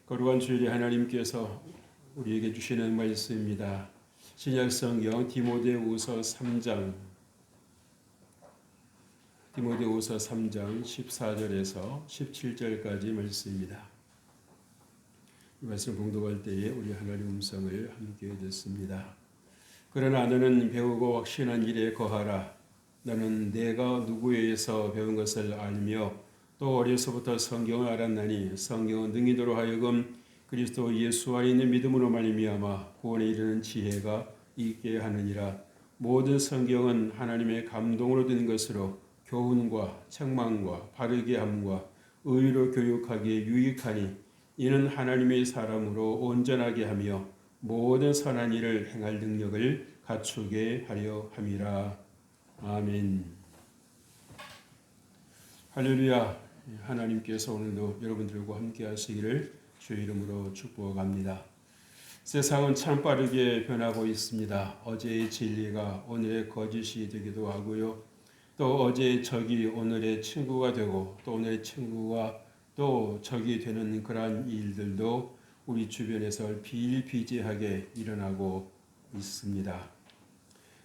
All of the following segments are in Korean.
거룩한 주일에 하나님께서 우리에게 주시는 말씀입니다. 신약성경 디모데후서 3장 14절에서 17절까지 말씀입니다. 이 말씀 봉독할 때에 우리 하나님 음성을 함께 듣습니다. 그러나 너는 배우고 확신한 일에 거하라. 너는 내가 누구에게서 배운 것을 알며 또 어려서부터 성경을 알았나니 성경은 능히도록 하여금 그리스도 예수 안에 있는 믿음으로 말미암아 구원에 이르는 지혜가 있게 하느니라. 모든 성경은 하나님의 감동으로 된 것으로 교훈과 책망과 바르게 함과 의로 교육하기에 유익하니 이는 하나님의 사람으로 온전하게 하며 모든 선한 일을 행할 능력을 갖추게 하려 함이라. 아멘. 할렐루야. 하나님께서 오늘도 여러분들과 함께 하시기를 주의 이름으로 축복합니다. 세상은 참 빠르게 변하고 있습니다. 어제의 진리가 오늘의 거짓이 되기도 하고요. 또 어제의 적이 오늘의 친구가 되고 또 오늘의 친구가 또 적이 되는 그러한 일들도 우리 주변에서 비일비재하게 일어나고 있습니다.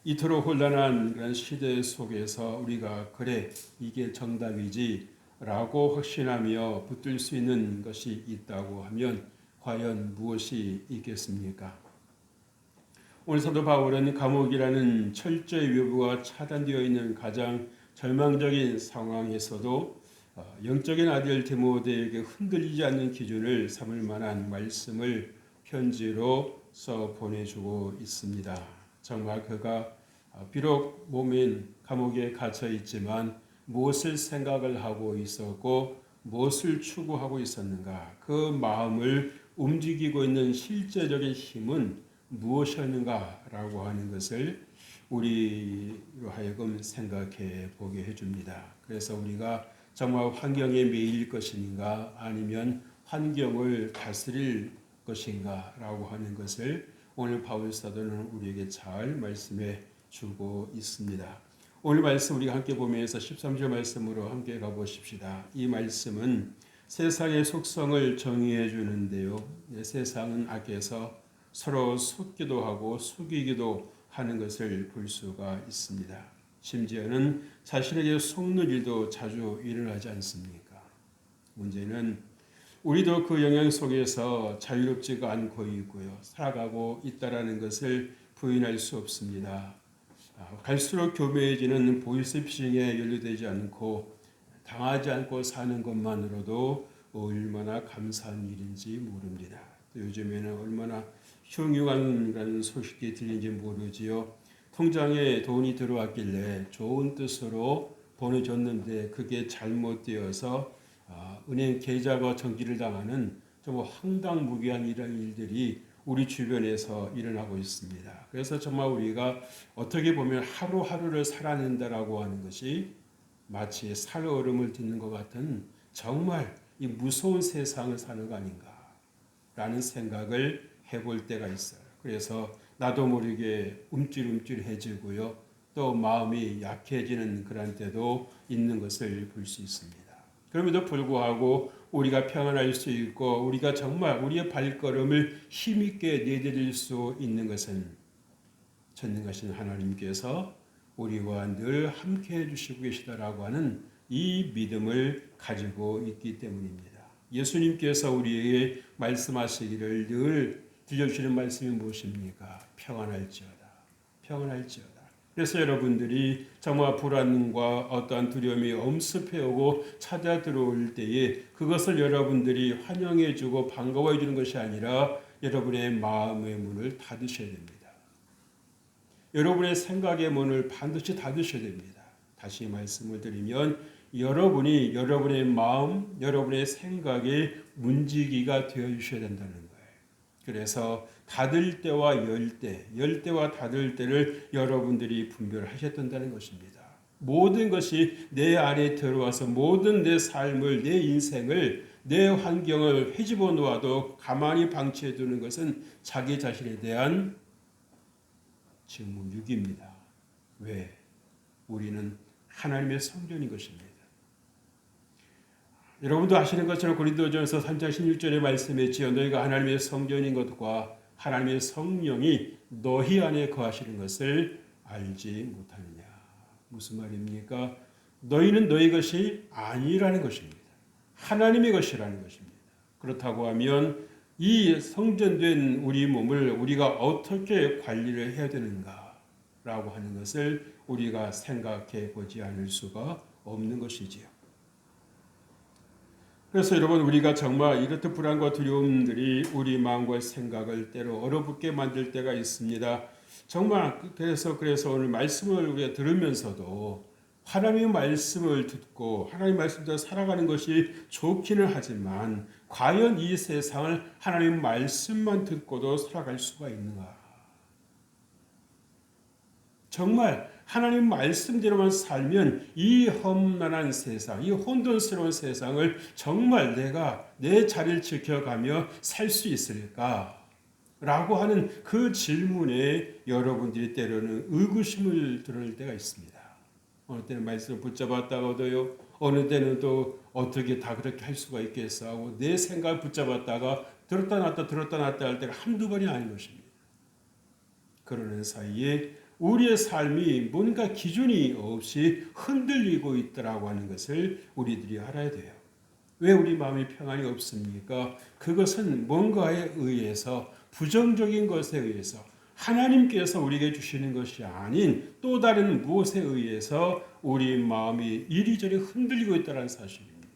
이토록 혼란한 그런 시대 속에서 우리가 그래 이게 정답이지 라고 확신하며 붙들 수 있는 것이 있다고 하면 과연 무엇이 있겠습니까? 오늘 사도 바울은 감옥이라는 철저히 외부가 차단되어 있는 가장 절망적인 상황에서도 영적인 아들 디모데에게 흔들리지 않는 기준을 삼을 만한 말씀을 편지로 써 보내주고 있습니다. 정말 그가 비록 몸인 감옥에 갇혀 있지만 무엇을 생각을 하고 있었고 무엇을 추구하고 있었는가, 그 마음을 움직이고 있는 실제적인 힘은 무엇이었는가라고 하는 것을 우리로 하여금 생각해 보게 해줍니다. 그래서 우리가 정말 환경에 매일 것인가 아니면 환경을 다스릴 것인가 라고 하는 것을 오늘 바울 사도는 우리에게 잘 말씀해 주고 있습니다. 오늘 말씀 우리가 함께 보면서 13절 말씀으로 함께 가보십시다. 이 말씀은 세상의 속성을 정의해 주는데요. 세상은 악에서 서로 속기도 하고 속이기도 하는 것을 볼 수가 있습니다. 심지어는 자신에게 속는 일도 자주 일어나지 않습니까? 문제는 우리도 그 영향 속에서 자유롭지가 않고 있고요. 살아가고 있다라는 것을 부인할 수 없습니다. 갈수록 교묘해지는 보이스피싱에 연루되지 않고 당하지 않고 사는 것만으로도 얼마나 감사한 일인지 모릅니다. 또 요즘에는 얼마나 흉흉한 소식이 들리는지 모르지요. 통장에 돈이 들어왔길래 좋은 뜻으로 보내줬는데 그게 잘못되어서 은행 계좌가 정지를 당하는 정말 황당무계한 이런 일들이 우리 주변에서 일어나고 있습니다. 그래서 정말 우리가 어떻게 보면 하루하루를 살아낸다라고 하는 것이 마치 살얼음을 딛는 것 같은 정말 이 무서운 세상을 사는 거 아닌가라는 생각을 해볼 때가 있어요. 그래서 나도 모르게 움찔움찔해지고요. 또 마음이 약해지는 그런 때도 있는 것을 볼 수 있습니다. 그럼에도 불구하고 우리가 평안할 수 있고 우리가 정말 우리의 발걸음을 힘있게 내디딜 수 있는 것은 전능하신 하나님께서 우리와 늘 함께 해주시고 계시다라고 하는 이 믿음을 가지고 있기 때문입니다. 예수님께서 우리에게 말씀하시기를 늘 들려주시는 말씀이 무엇입니까? 평안할지어다. 평안할지어다. 그래서 여러분들이 정말 불안과 어떠한 두려움이 엄습해오고 찾아 들어올 때에 그것을 여러분들이 환영해주고 반가워해주는 것이 아니라 여러분의 마음의 문을 닫으셔야 됩니다. 여러분의 생각의 문을 반드시 닫으셔야 됩니다. 다시 말씀을 드리면 여러분이 여러분의 마음, 여러분의 생각의 문지기가 되어주셔야 된다는 거예요. 그래서 닫을 때와 열 때, 열 때와 닫을 때를 여러분들이 분별하셔야 된다는 것입니다. 모든 것이 내 안에 들어와서 모든 내 삶을, 내 인생을, 내 환경을 헤집어 놓아도 가만히 방치해 두는 것은 자기 자신에 대한 증문유기입니다. 왜? 우리는 하나님의 성전인 것입니다. 여러분도 아시는 것처럼 고린도전서 3장 16절에 말씀했지요. 너희가 하나님의 성전인 것과 하나님의 성령이 너희 안에 거하시는 것을 알지 못하느냐. 무슨 말입니까? 너희는 너희 것이 아니라는 것입니다. 하나님의 것이라는 것입니다. 그렇다고 하면 이 성전된 우리 몸을 우리가 어떻게 관리를 해야 되는가라고 하는 것을 우리가 생각해 보지 않을 수가 없는 것이지요. 그래서 여러분, 우리가 정말 이렇듯 불안과 두려움들이 우리 마음과 생각을 때로 얼어붙게 만들 때가 있습니다. 정말 그래서 오늘 말씀을 우리가 들으면서도 하나님의 말씀을 듣고 하나님의 말씀대로 살아가는 것이 좋기는 하지만 과연 이 세상을 하나님의 말씀만 듣고도 살아갈 수가 있는가? 정말 하나님 말씀대로만 살면 이 험난한 세상, 이 혼돈스러운 세상을 정말 내가 내 자리를 지켜가며 살 수 있을까? 라고 하는 그 질문에 여러분들이 때로는 의구심을 들을 때가 있습니다. 어느 때는 말씀을 붙잡았다가도요, 어느 때는 또 어떻게 다 그렇게 할 수가 있겠어 하고 내 생각을 붙잡았다가 들었다 놨다 할 때가 한두 번이 아닌 것입니다. 그러는 사이에 우리의 삶이 뭔가 기준이 없이 흔들리고 있더라고 하는 것을 우리들이 알아야 돼요. 왜 우리 마음이 평안이 없습니까? 그것은 뭔가에 의해서, 부정적인 것에 의해서, 하나님께서 우리에게 주시는 것이 아닌 또 다른 무엇에 의해서 우리 마음이 이리저리 흔들리고 있다는 사실입니다.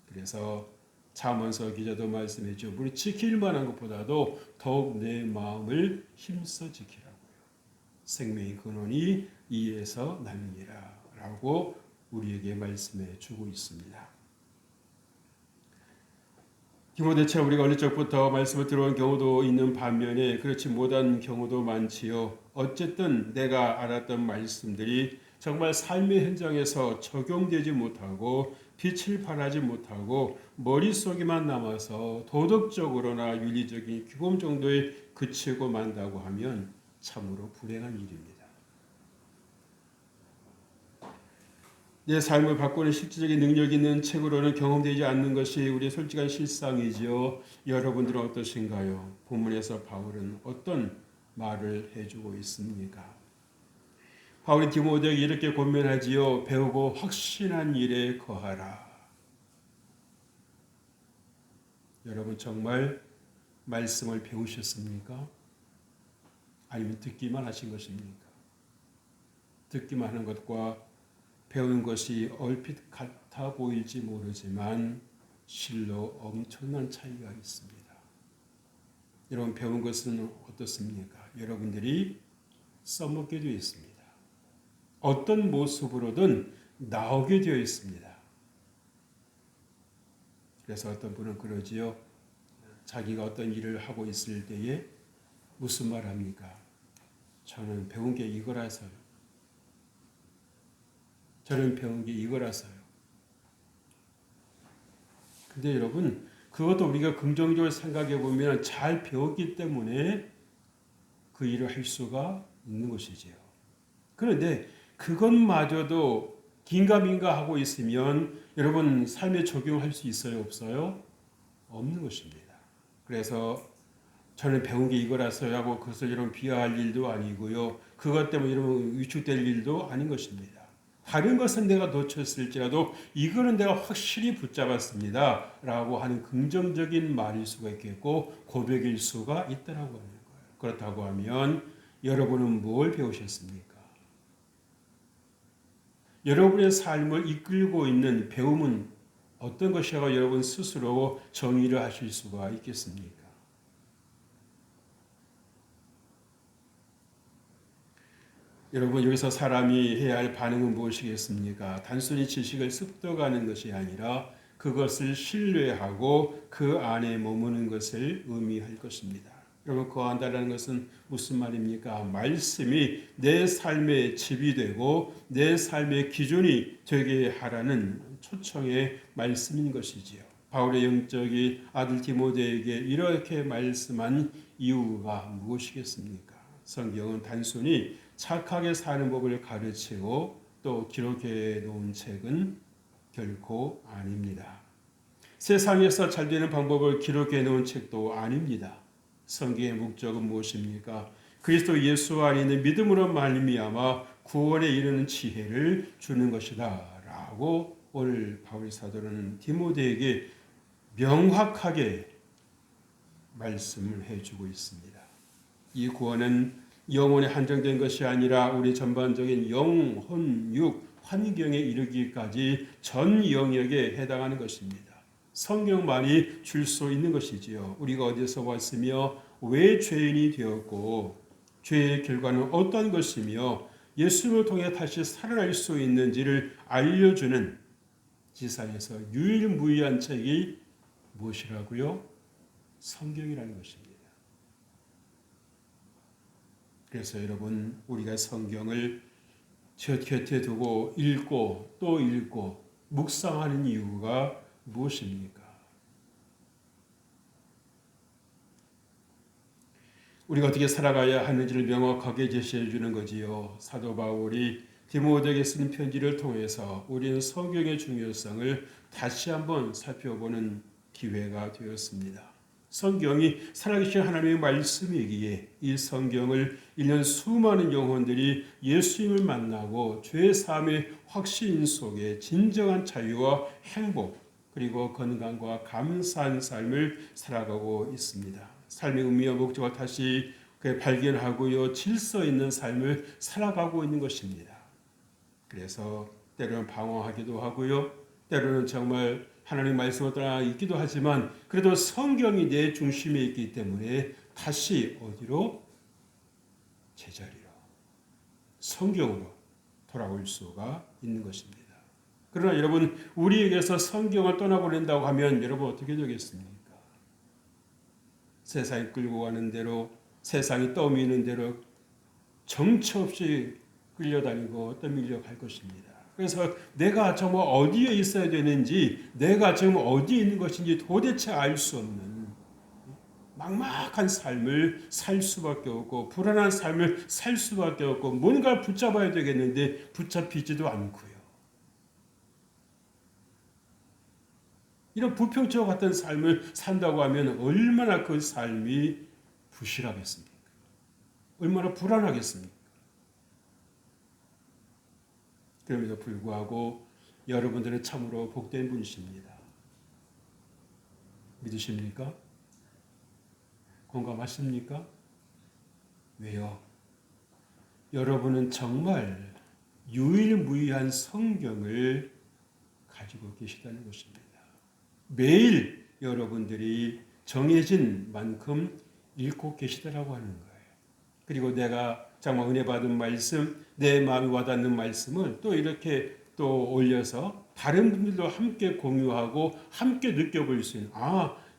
그래서 잠언서 기자도 말씀했죠. 우리 지킬 만한 것보다도 더욱 내 마음을 힘써 지키라고요. 생명의 근원이 이에서 나느니라 라고 우리에게 말씀해 주고 있습니다. 디모데처럼 우리가 어릴 적부터 말씀을 들어온 경우도 있는 반면에 그렇지 못한 경우도 많지요. 어쨌든 내가 알았던 말씀들이 정말 삶의 현장에서 적용되지 못하고 빛을 발하지 못하고 머릿속에만 남아서 도덕적으로나 윤리적인 규범 정도에 그치고 만다고 하면 참으로 불행한 일입니다. 내 삶을 바꾸는 실질적인 능력 있는 책으로는 경험되지 않는 것이 우리의 솔직한 실상이지요. 여러분들은 어떠신가요? 본문에서 바울은 어떤 말을 해주고 있습니까? 바울이 디모데에게 이렇게 권면하지요. 배우고 확신한 일에 거하라. 여러분 정말 말씀을 배우셨습니까? 아니면 듣기만 하신 것입니까? 듣기만 하는 것과 배우는 것이 얼핏 같아 보일지 모르지만 실로 엄청난 차이가 있습니다. 여러분 배운 것은 어떻습니까? 여러분들이 써먹게 되어 있습니다. 어떤 모습으로든 나오게 되어 있습니다. 그래서 어떤 분은 그러지요. 자기가 어떤 일을 하고 있을 때에 무슨 말 합니까? 저는 배운 게 이거라서요. 저는 배운 게 이거라서요. 근데 여러분, 그것도 우리가 긍정적으로 생각해 보면 잘 배웠기 때문에 그 일을 할 수가 있는 것이지요. 그런데 그것마저도 긴가민가 하고 있으면 여러분 삶에 적용할 수 있어요? 없어요? 없는 것입니다. 그래서 저는 배운 게 이거라서요 하고 그것을 여러분 비하할 일도 아니고요. 그것 때문에 여러분 위축될 일도 아닌 것입니다. 다른 것은 내가 놓쳤을지라도 이거는 내가 확실히 붙잡았습니다 라고 하는 긍정적인 말일 수가 있겠고 고백일 수가 있다고 하는 거예요. 그렇다고 하면 여러분은 뭘 배우셨습니까? 여러분의 삶을 이끌고 있는 배움은 어떤 것이라고 여러분 스스로 정의를 하실 수가 있겠습니까? 여러분 여기서 사람이 해야 할 반응은 무엇이겠습니까? 단순히 지식을 습득하는 것이 아니라 그것을 신뢰하고 그 안에 머무는 것을 의미할 것입니다. 여러분 거한다는 것은 무슨 말입니까? 말씀이 내 삶의 집이 되고 내 삶의 기준이 되게 하라는 초청의 말씀인 것이지요. 바울의 영적인 아들 디모데에게 이렇게 말씀한 이유가 무엇이겠습니까? 성경은 단순히 착하게 사는 법을 가르치고 또 기록해 놓은 책은 결코 아닙니다. 세상에서 잘 되는 방법을 기록해 놓은 책도 아닙니다. 성경의 목적은 무엇입니까? 그리스도 예수 안에 있는 믿음으로 말미암아 구원에 이르는 지혜를 주는 것이다 라고 오늘 바울 사도는 디모데에게 명확하게 말씀을 해주고 있습니다. 이 구원은 영혼에 한정된 것이 아니라 우리 전반적인 영, 혼, 육, 환경에 이르기까지 전 영역에 해당하는 것입니다. 성경만이 줄 수 있는 것이지요. 우리가 어디서 왔으며 왜 죄인이 되었고 죄의 결과는 어떤 것이며 예수님을 통해 다시 살아날 수 있는지를 알려주는 지상에서 유일무이한 책이 무엇이라고요? 성경이라는 것입니다. 그래서 여러분, 우리가 성경을 곁에 두고 읽고 또 읽고 묵상하는 이유가 무엇입니까? 우리가 어떻게 살아가야 하는지를 명확하게 제시해 주는 거지요. 사도 바울이 디모데에게 쓴 편지를 통해서 우리는 성경의 중요성을 다시 한번 살펴보는 기회가 되었습니다. 성경이 살아계신 하나님의 말씀이기에 이 성경을 읽는 수많은 영혼들이 예수님을 만나고 죄 사함의 확신 속에 진정한 자유와 행복 그리고 건강과 감사한 삶을 살아가고 있습니다. 삶의 의미와 목적을 다시 발견하고요, 질서 있는 삶을 살아가고 있는 것입니다. 그래서 때로는 방황하기도 하고요, 때로는 정말 하나님 말씀을 따라 있기도 하지만 그래도 성경이 내 중심에 있기 때문에 다시 어디로? 제자리로, 성경으로 돌아올 수가 있는 것입니다. 그러나 여러분, 우리에게서 성경을 떠나보낸다고 하면 여러분 어떻게 되겠습니까? 세상이 끌고 가는 대로, 세상이 떠미는 대로 정처 없이 끌려다니고 떠밀려 갈 것입니다. 그래서 내가 정말 어디에 있어야 되는지, 내가 지금 어디에 있는 것인지 도대체 알 수 없는 막막한 삶을 살 수밖에 없고, 불안한 삶을 살 수밖에 없고, 뭔가를 붙잡아야 되겠는데 붙잡히지도 않고요. 이런 부평처와 같은 삶을 산다고 하면 얼마나 그 삶이 부실하겠습니까? 얼마나 불안하겠습니까? 그럼에도 불구하고 여러분들은 참으로 복된 분이십니다. 믿으십니까? 공감하십니까? 왜요? 여러분은 정말 유일무이한 성경을 가지고 계시다는 것입니다. 매일 여러분들이 정해진 만큼 읽고 계시다라고 하는 거예요. 그리고 내가 정말 은혜 받은 말씀, 내 마음이 와닿는 말씀을 또 이렇게 또 올려서 다른 분들도 함께 공유하고 함께 느껴볼 수 있는,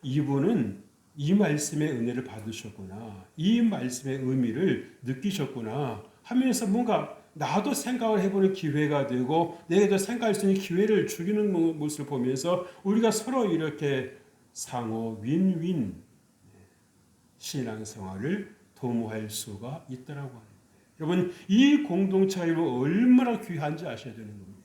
이분은 이 말씀의 은혜를 받으셨구나, 이 말씀의 의미를 느끼셨구나 하면서 뭔가 나도 생각을 해보는 기회가 되고 내게도 생각할 수 있는 기회를 주기는 모습을 보면서 우리가 서로 이렇게 상호 윈윈 신앙생활을 도모할 수가 있다라고 합니다. 여러분, 이 공동체가 얼마나 귀한지 아셔야 되는 겁니다.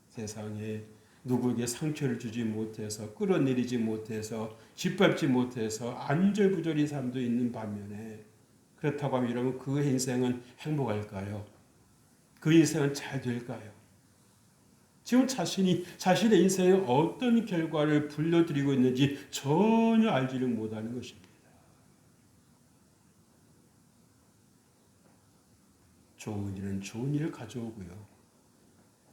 세상에 누구에게 상처를 주지 못해서, 끌어내리지 못해서, 짓밟지 못해서 안절부절인 사람도 있는 반면에, 그렇다고 하면 여러분, 그 인생은 행복할까요? 그 인생은 잘 될까요? 지금 자신의 인생에 어떤 결과를 불러들이고 있는지 전혀 알지를 못하는 것입니다. 좋은 일은 좋은 일을 가져오고요,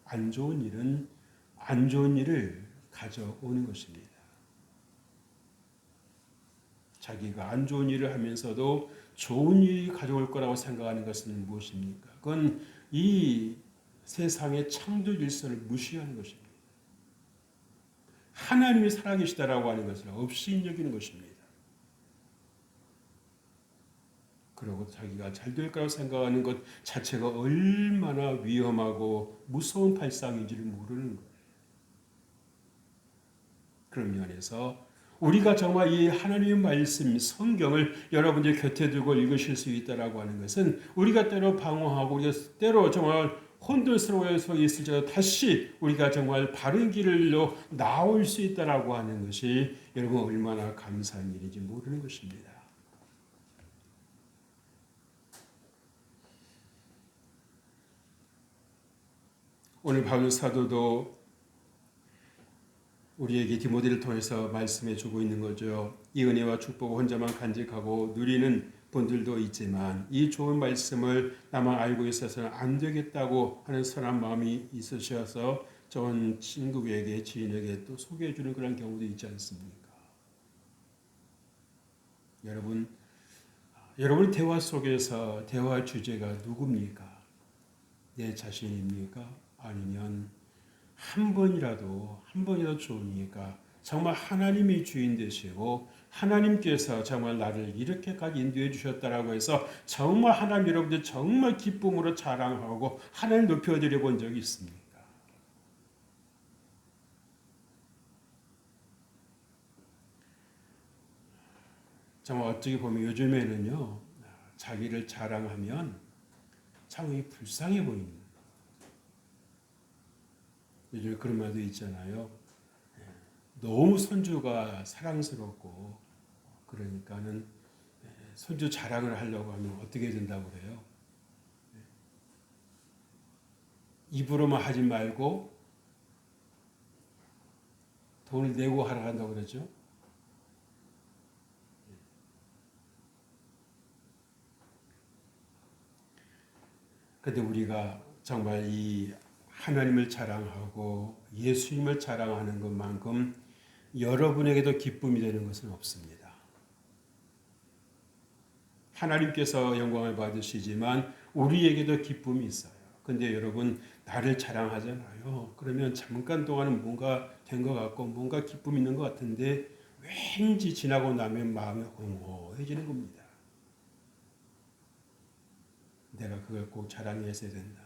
안 좋은 일은 안 좋은 일을 가져오는 것입니다. 자기가 안 좋은 일을 하면서도 좋은 일이 가져올 거라고 생각하는 것은 무엇입니까? 그건 이 세상의 창조 질서를 무시하는 것입니다. 하나님이 살아계시다라고 하는 것을 없이 여기는 것입니다. 그리고 자기가 잘 될 거라고 생각하는 것 자체가 얼마나 위험하고 무서운 발상인지를 모르는 거예요. 그런 면에서 우리가 정말 이 하나님의 말씀, 성경을 여러분들 곁에 두고 읽으실 수 있다라고 하는 것은 우리가 때로 방황하고 우리가 때로 정말 혼돈스러워서 있을지라도 다시 우리가 정말 바른 길로 나올 수 있다라고 하는 것이 여러분 얼마나 감사한 일인지 모르는 것입니다. 오늘 바울 사도도 우리에게 디모데를 통해서 말씀해 주고 있는 거죠. 이 은혜와 축복을 혼자만 간직하고 누리는 분들도 있지만 이 좋은 말씀을 나만 알고 있어서는 안 되겠다고 하는 선한 마음이 있으셔서 좋은 친구에게 지인에게 또 소개해 주는 그런 경우도 있지 않습니까? 여러분 대화 속에서 대화 주제가 누굽니까? 내 자신입니까? 아니면 한 번이라도 좋으니까 정말 하나님이 주인 되시고 하나님께서 정말 나를 이렇게까지 인도해 주셨다라고 해서 정말 하나님 여러분들 정말 기쁨으로 자랑하고 하나님 높여드려 본 적이 있습니까? 정말 어떻게 보면 요즘에는요 자기를 자랑하면 참 불쌍해 보입니다. 요즘 그런 말도 있잖아요. 너무 손주가 사랑스럽고 그러니까는 손주 자랑을 하려고 하면 어떻게 된다고 그래요? 입으로만 하지 말고 돈을 내고 하라 한다고 그러죠. 그런데 우리가 정말 이 하나님을 자랑하고 예수님을 자랑하는 것만큼 여러분에게도 기쁨이 되는 것은 없습니다. 하나님께서 영광을 받으시지만 우리에게도 기쁨이 있어요. 근데 여러분 나를 자랑하잖아요. 그러면 잠깐 동안은 뭔가 된 것 같고 뭔가 기쁨이 있는 것 같은데 왠지 지나고 나면 마음이 공허해지는 겁니다. 내가 그걸 꼭 자랑했어야 된다.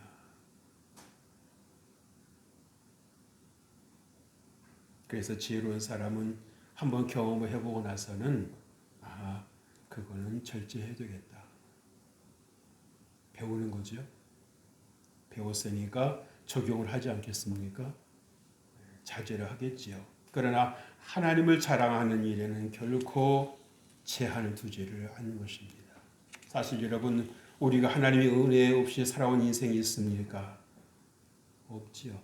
그래서 지혜로운 사람은 한번 경험을 해보고 나서는 그거는 절제해야 되겠다. 배우는 거죠. 배웠으니까 적용을 하지 않겠습니까? 자제를 하겠지요. 그러나 하나님을 자랑하는 일에는 결코 제한을 두지를 않는 것입니다. 사실 여러분 우리가 하나님의 은혜 없이 살아온 인생이 있습니까? 없지요.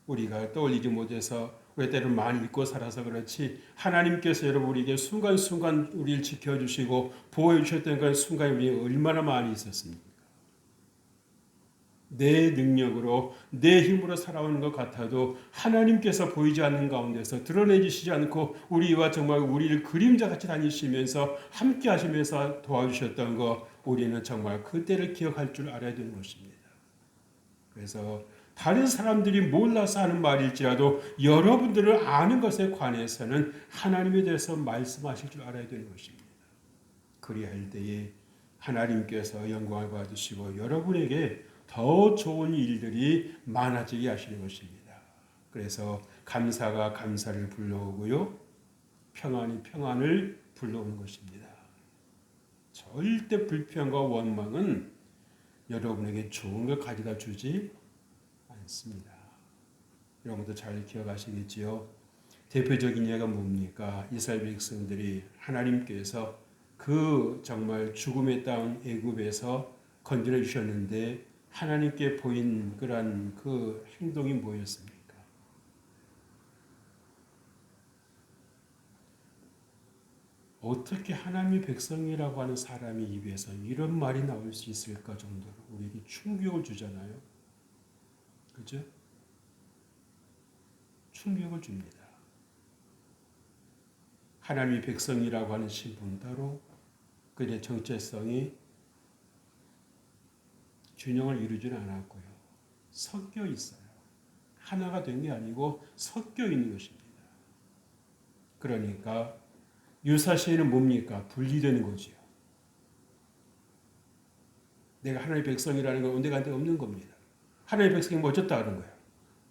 우리가 떠올리지 못해서 왜 때는 많이 잊고 살아서 그렇지 하나님께서 여러분 우리에게 순간순간 우리를 지켜주시고 보호해 주셨던 그런 순간이 우리에 얼마나 많이 있었습니까? 내 능력으로 내 힘으로 살아오는 것 같아도 하나님께서 보이지 않는 가운데서 드러내주시지 않고 우리와 정말 우리를 그림자같이 다니시면서 함께 하시면서 도와주셨던 것 우리는 정말 그때를 기억할 줄 알아야 되는 것입니다. 그래서 다른 사람들이 몰라서 하는 말일지라도 여러분들을 아는 것에 관해서는 하나님에 대해서 말씀하실 줄 알아야 되는 것입니다. 그리할 때에 하나님께서 영광을 받으시고 여러분에게 더 좋은 일들이 많아지게 하시는 것입니다. 그래서 감사가 감사를 불러오고요. 평안이 평안을 불러오는 것입니다. 절대 불평과 원망은 여러분에게 좋은 걸 가져다 주지 않습니다. 여러분도 잘 기억하시겠지요? 대표적인 예가 뭡니까? 이스라엘 백성들이 하나님께서 그 정말 죽음의 땅 애굽에서 건져내 주셨는데 하나님께 보인 그런 그 행동이 뭐였습니까? 어떻게 하나님의 백성이라고 하는 사람이 입에서 이런 말이 나올 수 있을까 정도로 우리에게 충격을 주잖아요. 그죠? 충격을 줍니다. 하나님의 백성이라고 하는 신분 따로 그의 정체성이 균형을 이루지는 않았고요. 섞여 있어요. 하나가 된 게 아니고 섞여 있는 것입니다. 그러니까 유사시에는 뭡니까? 분리되는 거지요. 내가 하나님의 백성이라는 건 내가 없는 겁니다. 하나님의 백성이 뭐 어쩌다 하는 거예요.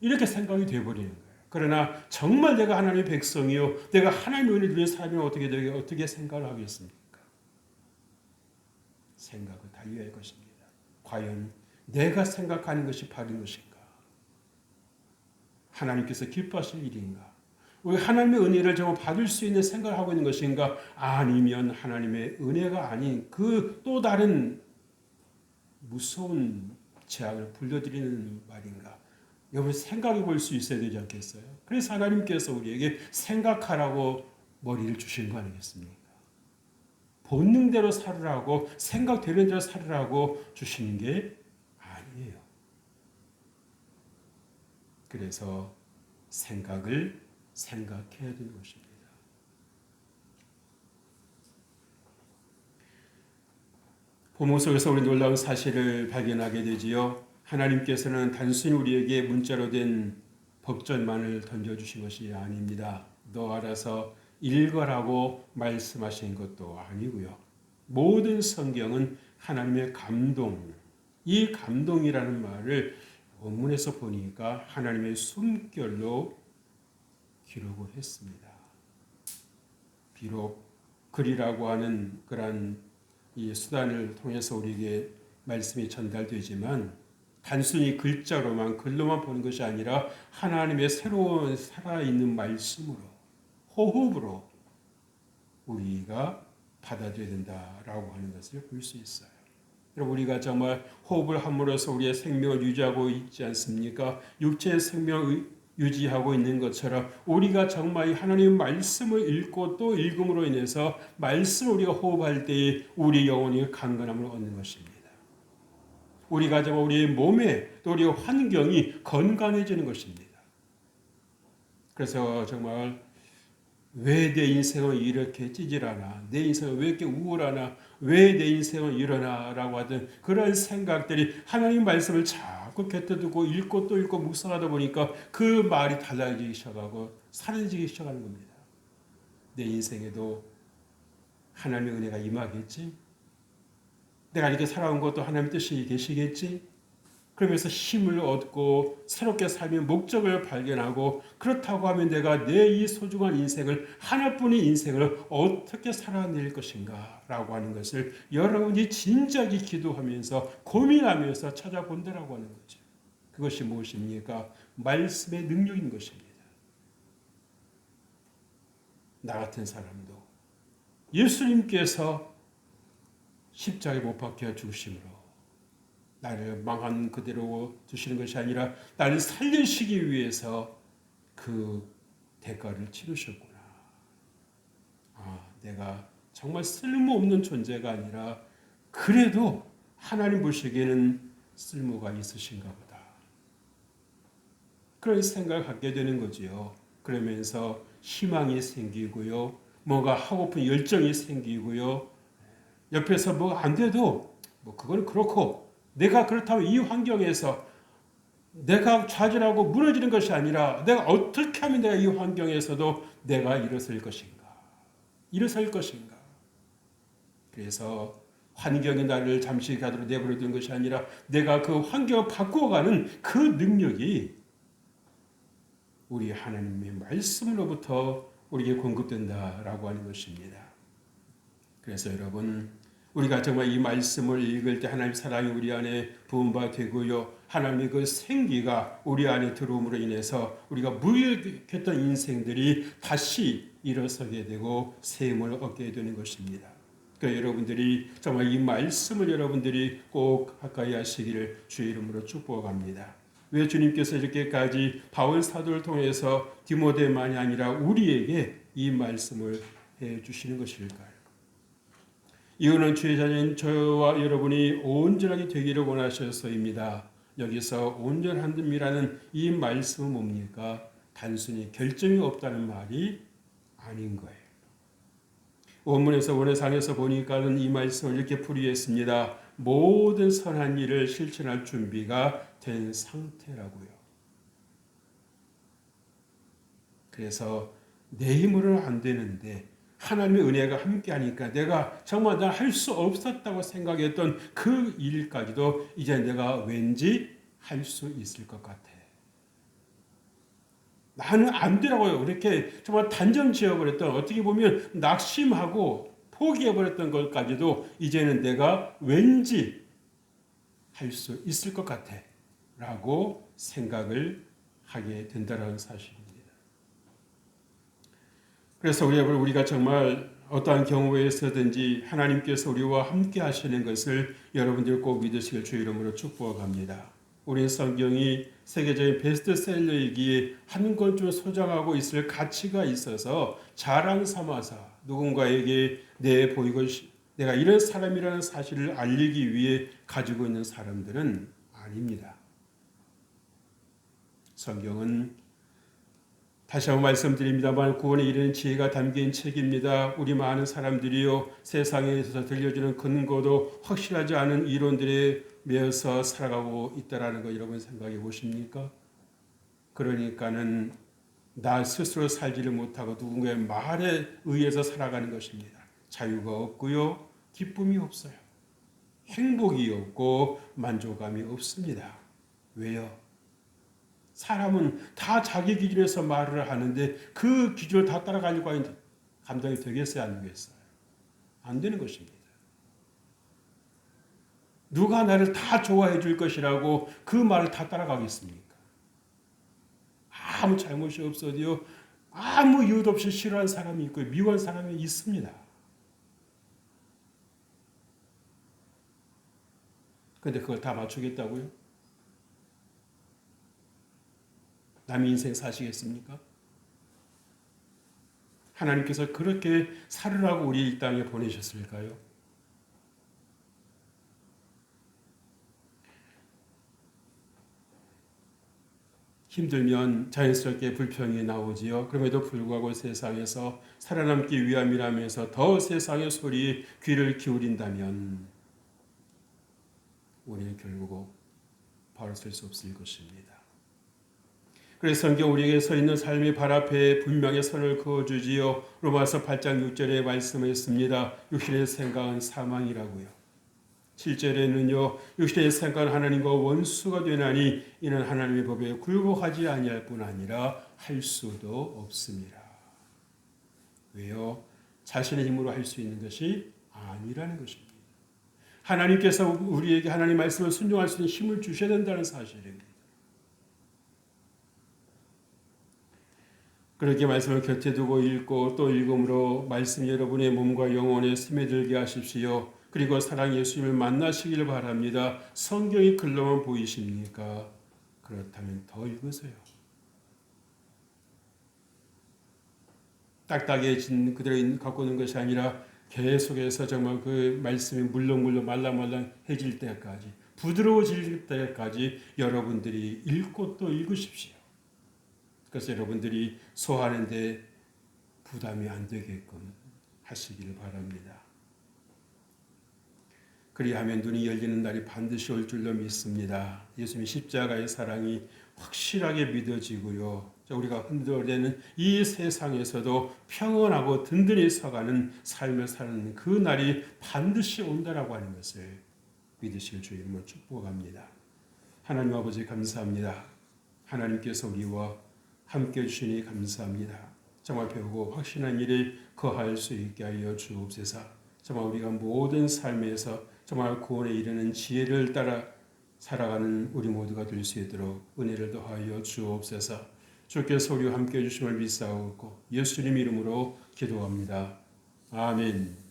이렇게 생각이 되어버리는 거예요. 그러나 정말 내가 하나님의 백성이요. 내가 하나님의 은혜를 누린 사람이면 어떻게 생각을 하겠습니까? 생각을 달리할 것입니다. 과연 내가 생각하는 것이 바른 것인가? 하나님께서 기뻐하실 일인가? 우리 하나님의 은혜를 정말 받을 수 있는 생각을 하고 있는 것인가? 아니면 하나님의 은혜가 아닌 그 또 다른 무서운 재앙을 불러들이는 말인가? 여러분 생각해 볼 수 있어야 되지 않겠어요? 그래서 하나님께서 우리에게 생각하라고 머리를 주신 거 아니겠습니까? 본능대로 살으라고 생각되는 대로 살으라고 주시는 게 아니에요. 그래서 생각을 생각해야 되는 것입니다. 본문 속에서 우리 놀라운 사실을 발견하게 되지요. 하나님께서는 단순히 우리에게 문자로 된 법전만을 던져주신 것이 아닙니다. 너 알아서 읽어라고 말씀하신 것도 아니고요. 모든 성경은 하나님의 감동, 이 감동이라는 말을 원문에서 보니까 하나님의 숨결로 기록을 했습니다. 비록 글이라고 하는 그런 이 수단을 통해서 우리에게 말씀이 전달되지만 단순히 글자로만 글로만 보는 것이 아니라 하나님의 새로운 살아있는 말씀으로 호흡으로 우리가 받아들여야 된다라고 하는 것을 볼 수 있어요. 여러분 우리가 정말 호흡을 함으로써 우리의 생명을 유지하고 있지 않습니까? 육체의 생명을 유지하고 있는 것처럼 우리가 정말 하나님의 말씀을 읽고 또 읽음으로 인해서 말씀을 우리가 호흡할 때에 우리 영혼이 강건함을 얻는 것입니다. 우리가 정말 우리의 몸에 또 우리의 환경이 건강해지는 것입니다. 그래서 정말 왜 내 인생은 이렇게 찌질하나, 내 인생은 왜 이렇게 우울하나, 왜 내 인생은 이러나라고 하던 그런 생각들이 하나님 말씀을 자꾸 곁들이고 읽고 또 읽고 묵상하다 보니까 그 말이 달라지기 시작하고 사라지기 시작하는 겁니다. 내 인생에도 하나님의 은혜가 임하겠지? 내가 이렇게 살아온 것도 하나님의 뜻이 계시겠지? 그러면서 힘을 얻고 새롭게 삶의 목적을 발견하고 그렇다고 하면 내가 내 이 소중한 인생을 하나뿐인 인생을 어떻게 살아낼 것인가 라고 하는 것을 여러분이 진작에 기도하면서 고민하면서 찾아본다라고 하는 거죠. 그것이 무엇입니까? 말씀의 능력인 것입니다. 나 같은 사람도 예수님께서 십자가에 못 박혀 죽으심으로 나를 망한 그대로 두시는 것이 아니라 나를 살리시기 위해서 그 대가를 치르셨구나. 내가 정말 쓸모없는 존재가 아니라 그래도 하나님 보시기에는 쓸모가 있으신가 보다. 그런 생각을 갖게 되는 거지요. 그러면서 희망이 생기고요. 뭔가 하고픈 열정이 생기고요. 옆에서 뭐 안 돼도 뭐 그건 그렇고 내가 그렇다면 이 환경에서 내가 좌절하고 무너지는 것이 아니라 내가 어떻게 하면 내가 이 환경에서도 내가 일어설 것인가. 일어설 것인가. 그래서 환경이 나를 잠시 가도록 내버려 두는 것이 아니라 내가 그 환경을 바꿔가는 그 능력이 우리 하나님의 말씀으로부터 우리에게 공급된다라고 하는 것입니다. 그래서 여러분 우리가 정말 이 말씀을 읽을 때 하나님의 사랑이 우리 안에 부은 바 되고요. 하나님의 그 생기가 우리 안에 들어옴으로 인해서 우리가 무익했던 인생들이 다시 일어서게 되고 새 힘을 얻게 되는 것입니다. 그러니까 여러분들이 정말 이 말씀을 여러분들이 꼭 가까이 하시기를 주의 이름으로 축복합니다. 왜 주님께서 이렇게까지 바울 사도를 통해서 디모데만이 아니라 우리에게 이 말씀을 해주시는 것일까요? 이유는 주의 자녀인 저와 여러분이 온전하게 되기를 원하셔서입니다. 여기서 온전함이라는 이 말씀은 뭡니까? 단순히 결정이 없다는 말이 아닌 거예요. 원문에서 원해상에서 보니까는 이 말씀을 이렇게 풀이했습니다. 모든 선한 일을 실천할 준비가 된 상태라고요. 그래서 내 힘으로는 안 되는데 하나님의 은혜가 함께하니까 내가 정말 나 할 수 없었다고 생각했던 그 일까지도 이제 내가 왠지 할 수 있을 것 같아. 나는 안 되라고요. 이렇게 정말 단정 지어버렸던 어떻게 보면 낙심하고 포기해버렸던 것까지도 이제는 내가 왠지 할 수 있을 것 같아 라고 생각을 하게 된다는 사실입니다. 그래서 우리가 정말 어떠한 경우에서든지 하나님께서 우리와 함께 하시는 것을 여러분들 꼭 믿으시길 주 이름으로 축복합니다. 우리 성경이 세계적인 베스트셀러이기에 한 권쯤 소장하고 있을 가치가 있어서 자랑 삼아서 누군가에게 내가 이런 사람이라는 사실을 알리기 위해 가지고 있는 사람들은 아닙니다. 성경은 다시 한번 말씀드립니다만 구원에 이르는 지혜가 담긴 책입니다. 우리 많은 사람들이요 세상에서 들려주는 근거도 확실하지 않은 이론들에 매여서 살아가고 있다라는 거 여러분 생각해 보십니까? 그러니까는 나 스스로 살지를 못하고 누군가의 말에 의해서 살아가는 것입니다. 자유가 없고요, 기쁨이 없어요. 행복이 없고 만족감이 없습니다. 왜요? 사람은 다 자기 기준에서 말을 하는데 그 기준을 다 따라가려고 하는 감당이 되겠어요? 안 되겠어요? 안 되는 것입니다. 누가 나를 다 좋아해 줄 것이라고 그 말을 다 따라가겠습니까? 아무 잘못이 없어도요, 아무 이유도 없이 싫어하는 사람이 있고 미워하는 사람이 있습니다. 근데 그걸 다 맞추겠다고요? 남의 인생 사시겠습니까? 하나님께서 그렇게 살으라고 우리 이 땅에 보내셨을까요? 힘들면 자연스럽게 불평이 나오지요. 그럼에도 불구하고 세상에서 살아남기 위함이라면서 더 세상의 소리에 귀를 기울인다면 우리는 결국 바로 설 수 없을 것입니다. 그래서 성경 우리에게 서 있는 삶의 발 앞에 분명히 선을 그어주지요. 로마서 8장 6절에 말씀했습니다. 육신의 생각은 사망이라고요. 7절에는요. 육신의 생각은 하나님과 원수가 되나니 이는 하나님의 법에 굴복하지 아니할 뿐 아니라 할 수도 없습니다. 왜요? 자신의 힘으로 할 수 있는 것이 아니라는 것입니다. 하나님께서 우리에게 하나님 말씀을 순종할 수 있는 힘을 주셔야 된다는 사실입니다. 그렇게 말씀을 곁에 두고 읽고 또 읽음으로 말씀 여러분의 몸과 영혼에 스며들게 하십시오. 그리고 사랑 예수님을 만나시길 바랍니다. 성경이 글로만 보이십니까? 그렇다면 더 읽으세요. 딱딱해진 그대로 갖고 있는 것이 아니라 계속해서 정말 그 말씀이 물렁물렁 말랑말랑해질 때까지 부드러워질 때까지 여러분들이 읽고 또 읽으십시오. 그래서 여러분들이 소화하는데 부담이 안 되게끔 하시길 바랍니다. 그리하면 눈이 열리는 날이 반드시 올 줄로 믿습니다. 예수님의 십자가의 사랑이 확실하게 믿어지고요. 우리가 흔들어대는 이 세상에서도 평온하고 든든히 서가는 삶을 사는 그 날이 반드시 온다라고 하는 것을 믿으실 주 이름으로 축복합니다. 하나님 아버지 감사합니다. 하나님께서 우리와 함께 해주시니 감사합니다. 정말 배우고 확신한 일에 거할 수 있게 하여 주옵소서. 정말 우리가 모든 삶에서 정말 구원에 이르는 지혜를 따라 살아가는 우리 모두가 될 수 있도록 은혜를 더하여 주옵소서. 주께서 우리와 함께 해주심을 믿사오고 예수님 이름으로 기도합니다. 아멘.